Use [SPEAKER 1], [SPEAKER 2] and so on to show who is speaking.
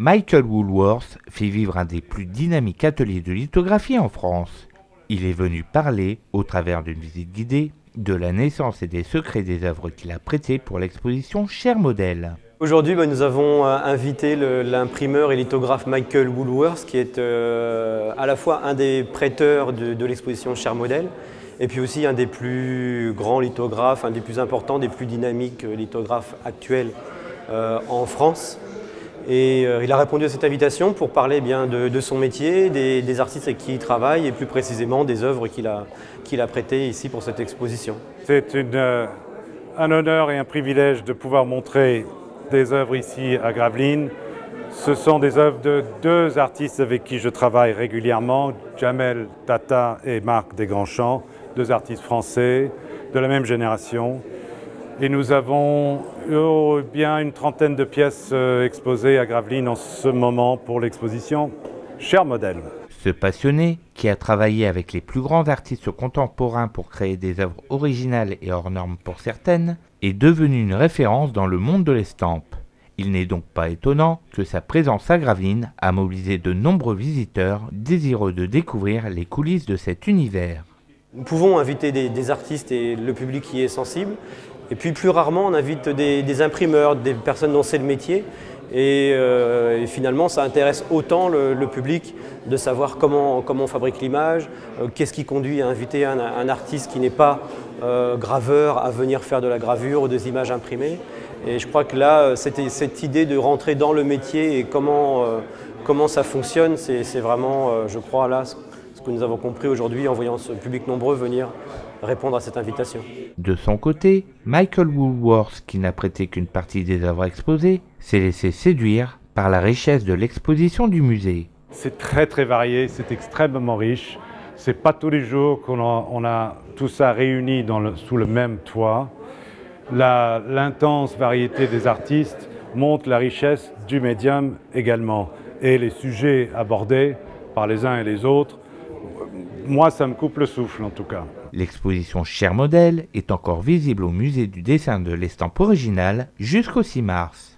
[SPEAKER 1] Michael Woolworth fait vivre un des plus dynamiques ateliers de lithographie en France. Il est venu parler, au travers d'une visite guidée, de la naissance et des secrets des œuvres qu'il a prêtées pour l'exposition Cher Modèle.
[SPEAKER 2] Aujourd'hui, nous avons invité l'imprimeur et lithographe Michael Woolworth, qui est à la fois un des prêteurs de l'exposition Cher Modèle, et puis aussi un des plus grands lithographes, un des plus importants, des plus dynamiques lithographes actuels en France. Et il a répondu à cette invitation pour parler de son métier, des artistes avec qui il travaille et plus précisément des œuvres qu'il a prêtées ici pour cette exposition.
[SPEAKER 3] C'est un honneur et un privilège de pouvoir montrer des œuvres ici à Gravelines. Ce sont des œuvres de deux artistes avec qui je travaille régulièrement, Jamel Tata et Marc Desgrandchamps, deux artistes français de la même génération. Et nous avons bien une trentaine de pièces exposées à Gravelines en ce moment pour l'exposition Cher Modèle.
[SPEAKER 1] Ce passionné, qui a travaillé avec les plus grands artistes contemporains pour créer des œuvres originales et hors normes pour certaines, est devenu une référence dans le monde de l'estampe. Il n'est donc pas étonnant que sa présence à Gravelines a mobilisé de nombreux visiteurs désireux de découvrir les coulisses de cet univers.
[SPEAKER 2] Nous pouvons inviter des artistes et le public qui est sensible. Et puis plus rarement, on invite des imprimeurs, des personnes dont c'est le métier. Et finalement, ça intéresse autant le public de savoir comment on fabrique l'image, qu'est-ce qui conduit à inviter un artiste qui n'est pas graveur à venir faire de la gravure ou des images imprimées. Et je crois que là, cette idée de rentrer dans le métier et comment ça fonctionne, c'est vraiment, je crois, là, ce que nous avons compris aujourd'hui en voyant ce public nombreux venir répondre à cette invitation.
[SPEAKER 1] De son côté, Michael Woolworth, qui n'a prêté qu'une partie des œuvres exposées, s'est laissé séduire par la richesse de l'exposition du musée.
[SPEAKER 3] C'est très varié, c'est extrêmement riche. C'est pas tous les jours qu'on a tout ça réuni sous le même toit. L'intense variété des artistes montre la richesse du médium également. Et les sujets abordés par les uns et les autres, moi ça me coupe le souffle en tout cas.
[SPEAKER 1] L'exposition Cher Modèle est encore visible au musée du dessin de l'estampe originale jusqu'au 6 mars.